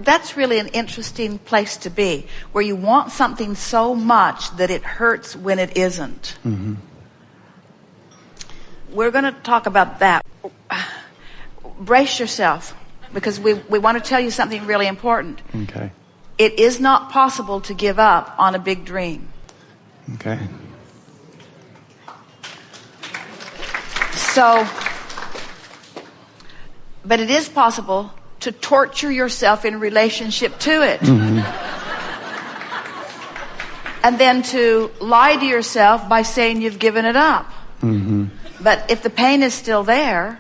That's really an interesting place to be, where you want something so much that it hurts when it isn't. Mm-hmm. We're going to talk about that. Brace yourself, because we want to tell you something really important. Okay. It is not possible to give up on a big dream. Okay. So, but it is possible to torture yourself in relationship to it. Mm-hmm. And then to lie to yourself by saying you've given it up. Mm-hmm. But if the pain is still there,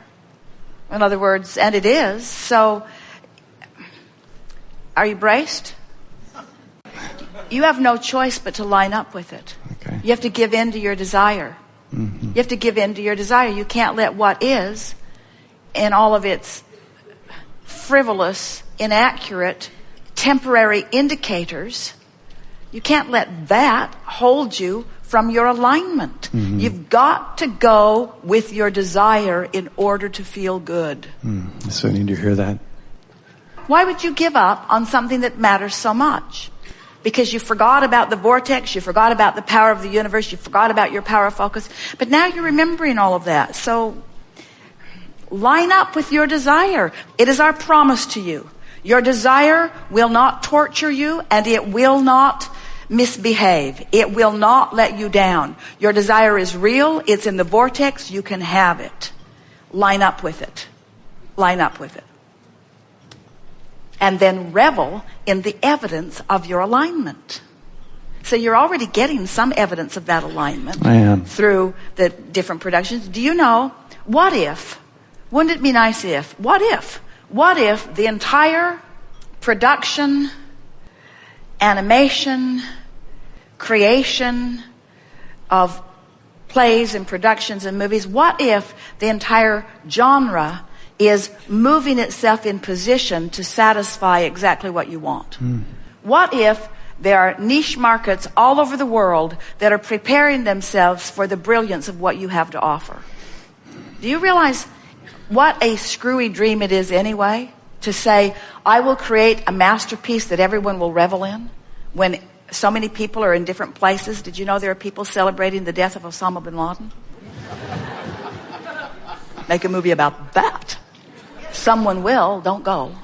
in other words, and it is, so are you braced? You have no choice but to line up with it. Okay. You have to give in to your desire. Mm-hmm. You have to give in to your desire. You can't let what is, in all of its frivolous, inaccurate, temporary indicators, you can't let that hold you from your alignment. Mm-hmm. You've got to go with your desire in order to feel good. So I need to hear that. Why would you give up on something that matters so much? Because you forgot about the vortex, you forgot about the power of the universe, you forgot about your power of focus. But now you're remembering all of that. So line up with your desire. It is our promise to you. Your desire will not torture you, and it will not misbehave. It will not let you down. Your desire is real. It's in the vortex. You can have it. Line up with it. Line up with it. And then revel in the evidence of your alignment. So you're already getting some evidence of that alignment. I am. Through the different productions. Do you know, what if, wouldn't it be nice if, what if the entire production, animation, creation of plays and productions and movies, what if the entire genre is moving itself in position to satisfy exactly what you want? What if there are niche markets all over the world that are preparing themselves for the brilliance of what you have to offer? Do you realize what a screwy dream it is anyway, to say, I will create a masterpiece that everyone will revel in, when so many people are in different places? Did you know there are people celebrating the death of Osama bin Laden? Make a movie about that. Someone will, don't go.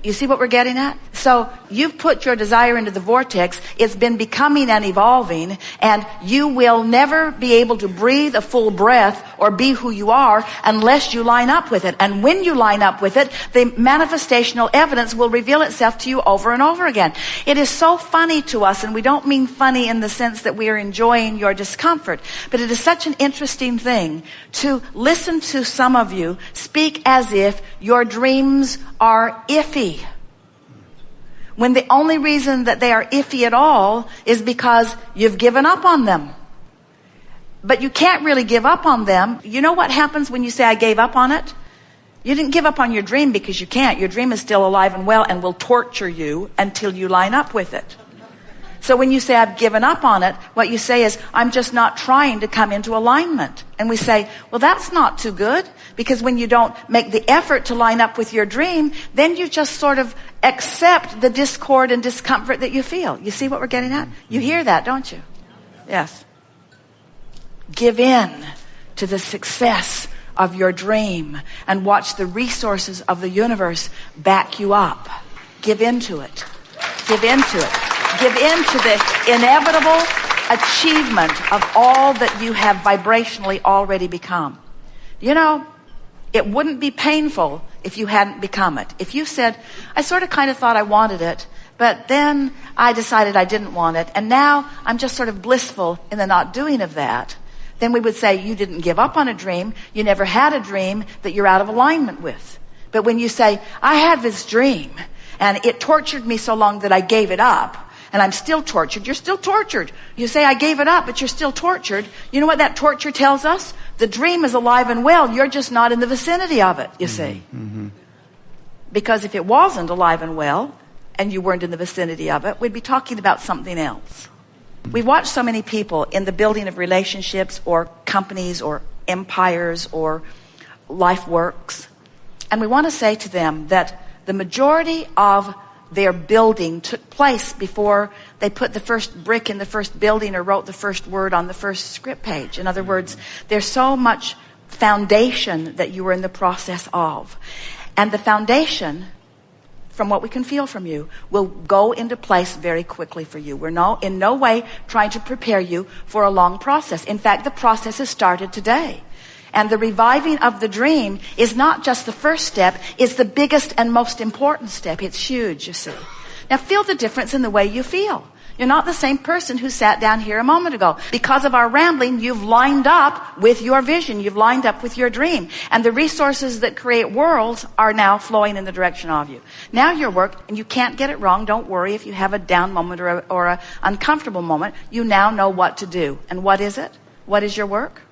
You see what we're getting at? So you've put your desire into the vortex. It's been becoming and evolving, and you will never be able to breathe a full breath or be who you are unless you line up with it. And when you line up with it, the manifestational evidence will reveal itself to you over and over again. It is so funny to us, and we don't mean funny in the sense that we are enjoying your discomfort, but it is such an interesting thing to listen to some of you speak as if your dreams are iffy, when the only reason that they are iffy at all is because you've given up on them. But you can't really give up on them. You know what happens when you say, I gave up on it? You didn't give up on your dream because you can't. Your dream is still alive and well and will torture you until you line up with it. So when you say, I've given up on it, what you say is, I'm just not trying to come into alignment. And we say, well, that's not too good, because when you don't make the effort to line up with your dream, then you just sort of accept the discord and discomfort that you feel. You see what we're getting at? You hear that, don't you? Yes. Give in to the success of your dream and watch the resources of the universe back you up. Give into it. Give into it. Give in to the inevitable achievement of all that you have vibrationally already become. You know, it wouldn't be painful if you hadn't become it. If you said, I sort of kind of thought I wanted it, but then I decided I didn't want it, and now I'm just sort of blissful in the not doing of that, then we would say you didn't give up on a dream. You never had a dream that you're out of alignment with. But when you say, I had this dream, and it tortured me so long that I gave it up, and I'm still tortured. You're still tortured. You say, I gave it up, but you're still tortured. You know what that torture tells us? The dream is alive and well. You're just not in the vicinity of it, you see. Mm-hmm. Because if it wasn't alive and well, and you weren't in the vicinity of it, we'd be talking about something else. We watch so many people in the building of relationships or companies or empires or life works, And we want to say to them that the majority of their building took place before they put the first brick in the first building or wrote the first word on the first script page. In other words, there's so much foundation that you were in the process of. And the foundation, from what we can feel from you, will go into place very quickly for you. We're in no way trying to prepare you for a long process. In fact, the process has started today. And the reviving of the dream is not just the first step, it's the biggest and most important step. It's huge, you see. Now feel the difference in the way you feel. You're not the same person who sat down here a moment ago. Because of our rambling, you've lined up with your vision. You've lined up with your dream. And the resources that create worlds are now flowing in the direction of you. Now your work, and you can't get it wrong. Don't worry if you have a down moment or a uncomfortable moment. You now know what to do. And what is it? What is your work?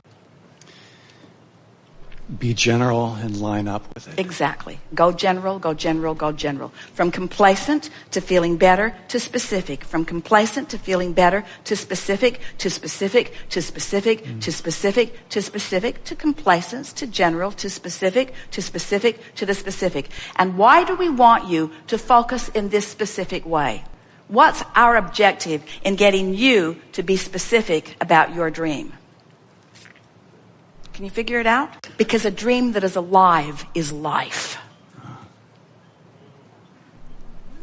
Be general and line up with it. Exactly. Go general, go general, go general. From complacent to feeling better to specific. From complacent to feeling better to specific, to specific, to specific, to specific, to specific, to complacence, to general, to specific, to specific, to the specific. And why do we want you to focus in this specific way? What's our objective in getting you to be specific about your dream? Can you figure it out? Because a dream that is alive is life.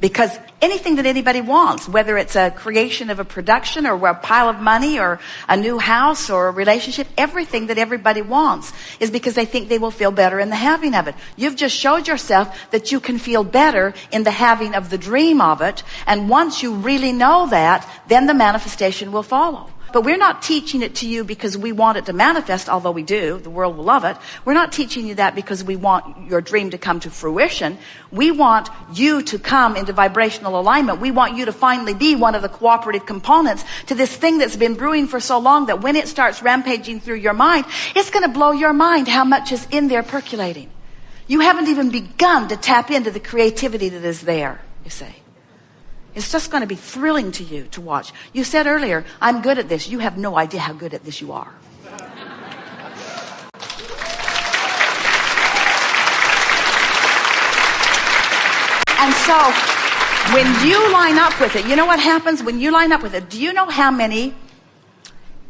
Because anything that anybody wants, whether it's a creation of a production or a pile of money or a new house or a relationship, everything that everybody wants is because they think they will feel better in the having of it. You've just showed yourself that you can feel better in the having of the dream of it. And once you really know that, then the manifestation will follow. But we're not teaching it to you because we want it to manifest, although we do. The world will love it. We're not teaching you that because we want your dream to come to fruition. We want you to come into vibrational alignment. We want you to finally be one of the cooperative components to this thing that's been brewing for so long that when it starts rampaging through your mind, it's going to blow your mind how much is in there percolating. You haven't even begun to tap into the creativity that is there, you see. It's just going to be thrilling to you to watch. You said earlier, I'm good at this. You have no idea how good at this you are. And so, when you line up with it, you know what happens when you line up with it? Do you know how many,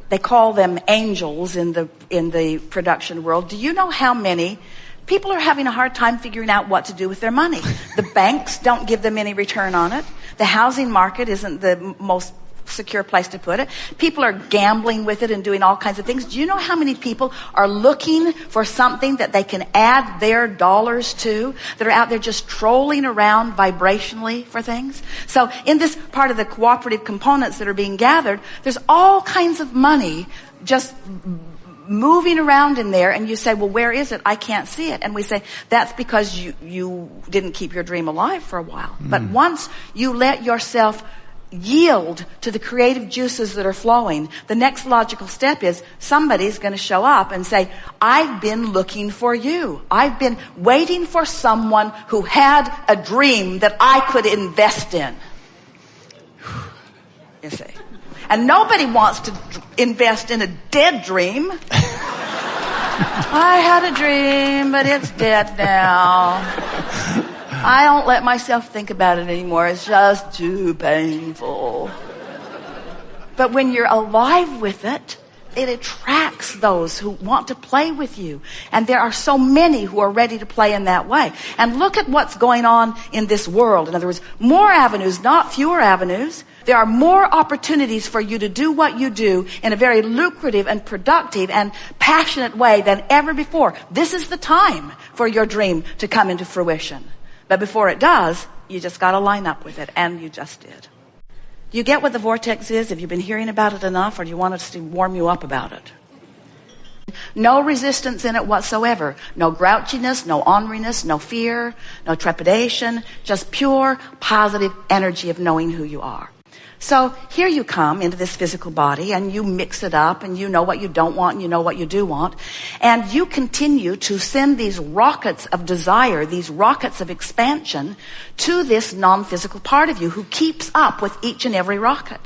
they call them angels in the production world, do you know how many people are having a hard time figuring out what to do with their money? The banks don't give them any return on it. The housing market isn't the most secure place to put it. People are gambling with it and doing all kinds of things. Do you know how many people are looking for something that they can add their dollars to, that are out there just trolling around vibrationally for things? So in this part of the cooperative components that are being gathered, there's all kinds of money just moving around in there, and you say, well, where is it? I can't see it. And we say, that's because you didn't keep your dream alive for a while. But once you let yourself yield to the creative juices that are flowing, the next logical step is somebody's going to show up and say, I've been looking for you. I've been waiting for someone who had a dream that I could invest in. You see. And nobody wants to invest in a dead dream. I had a dream, but it's dead now. I don't let myself think about it anymore. It's just too painful. But when you're alive with it, it attracts those who want to play with you. And there are so many who are ready to play in that way. And look at what's going on in this world. In other words, more avenues, not fewer avenues. There are more opportunities for you to do what you do in a very lucrative and productive and passionate way than ever before. This is the time for your dream to come into fruition. But before it does, you just got to line up with it, and you just did. You get what the vortex is? Have you been hearing about it enough, or do you want us to warm you up about it? No resistance in it whatsoever. No grouchiness, no orneriness, no fear, no trepidation, just pure positive energy of knowing who you are. So here you come into this physical body, and you mix it up, and you know what you don't want and you know what you do want, and you continue to send these rockets of desire, these rockets of expansion to this non-physical part of you who keeps up with each and every rocket.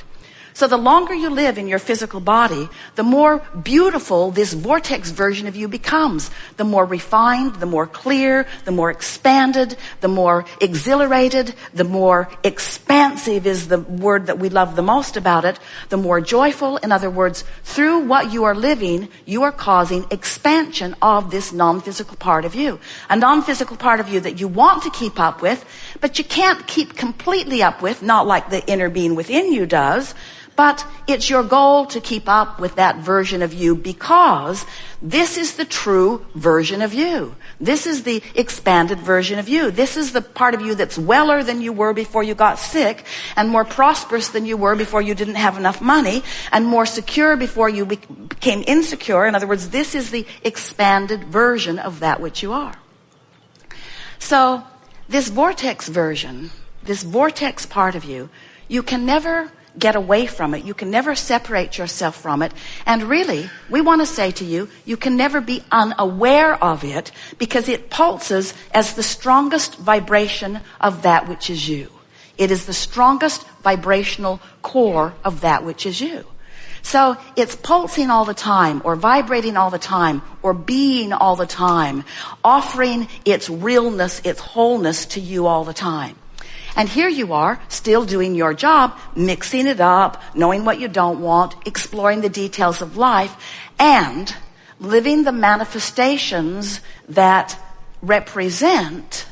So the longer you live in your physical body, the more beautiful this vortex version of you becomes. The more refined, the more clear, the more expanded, the more exhilarated, the more expansive is the word that we love the most about it, the more joyful. In other words, through what you are living, you are causing expansion of this non-physical part of you. A non-physical part of you that you want to keep up with, but you can't keep completely up with, not like the inner being within you does. But it's your goal to keep up with that version of you, because this is the true version of you. This is the expanded version of you. This is the part of you that's weller than you were before you got sick, and more prosperous than you were before you didn't have enough money, and more secure before you became insecure. In other words, this is the expanded version of that which you are. So this vortex version, this vortex part of you, you can never get away from it. You can never separate yourself from it. And really, we want to say to you, you can never be unaware of it, because it pulses as the strongest vibration of that which is you. It is the strongest vibrational core of that which is you. So it's pulsing all the time, or vibrating all the time, or being all the time, offering its realness, its wholeness to you all the time. And here you are, still doing your job, mixing it up, knowing what you don't want, exploring the details of life, and living the manifestations that represent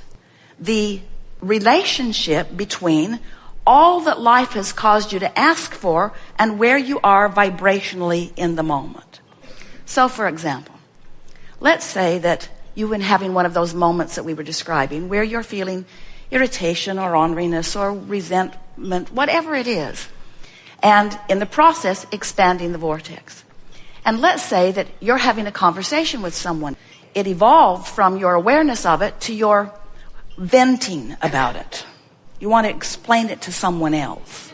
the relationship between all that life has caused you to ask for and where you are vibrationally in the moment. So, for example, let's say that you've been having one of those moments that we were describing, where you're feeling irritation or orneriness or resentment, whatever it is, and in the process expanding the vortex. And let's say that you're having a conversation with someone. It evolved from your awareness of it to your venting about it. You want to explain it to someone else.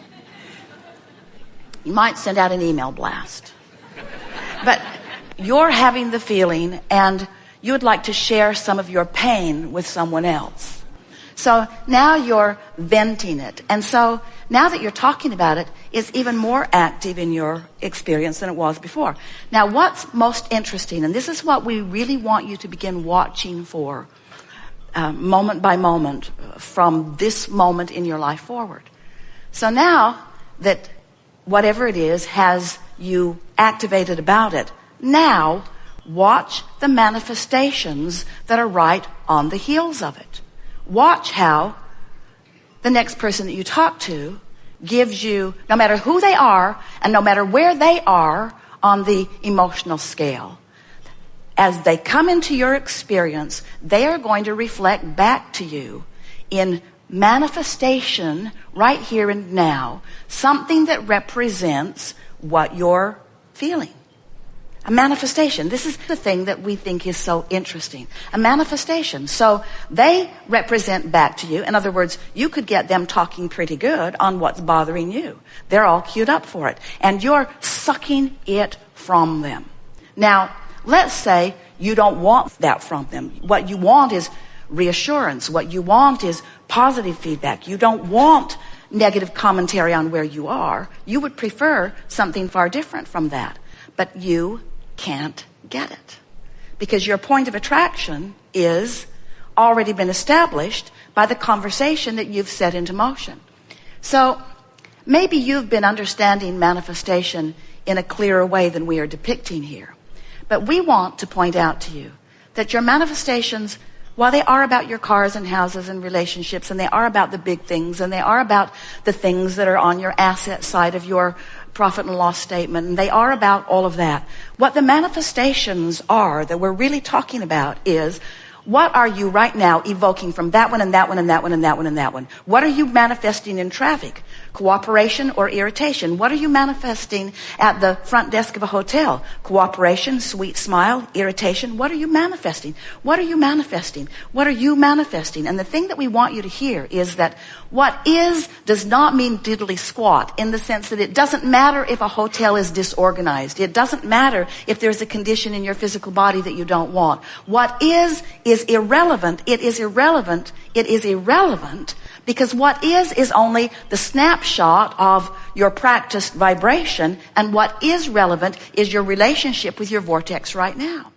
You might send out an email blast. But you're having the feeling, and you would like to share some of your pain with someone else. So now you're venting it. And so now that you're talking about it, it's even more active in your experience than it was before. Now, what's most interesting, and this is what we really want you to begin watching for, moment by moment, from this moment in your life forward. So now that whatever it is has you activated about it, now watch the manifestations that are right on the heels of it. Watch how the next person that you talk to gives you, no matter who they are and no matter where they are on the emotional scale, as they come into your experience, they are going to reflect back to you in manifestation right here and now, something that represents what you're feeling. A manifestation. This is the thing that we think is so interesting. A manifestation. So they represent back to you. In other words, you could get them talking pretty good on what's bothering you. They're all queued up for it. And you're sucking it from them. Now, let's say you don't want that from them. What you want is reassurance. What you want is positive feedback. You don't want negative commentary on where you are. You would prefer something far different from that. But you can't get it, because your point of attraction is already been established by the conversation that you've set into motion. So maybe you've been understanding manifestation in a clearer way than we are depicting here. But we want to point out to you that your manifestations, while they are about your cars and houses and relationships, and they are about the big things, and they are about the things that are on your asset side of your profit and loss statement, and they are about all of that. What the manifestations are that we're really talking about is, what are you right now evoking from that one and that one and that one and that one and that one? What are you manifesting in traffic? Cooperation or irritation? What are you manifesting at the front desk of a hotel? Cooperation, sweet smile, irritation. What are you manifesting? What are you manifesting? What are you manifesting? And the thing that we want you to hear is that what is does not mean diddly squat, in the sense that it doesn't matter if a hotel is disorganized. It doesn't matter if there's a condition in your physical body that you don't want. What is irrelevant. It is irrelevant. It is irrelevant Because what is only the snapshot of your practiced vibration, and what is relevant is your relationship with your vortex right now.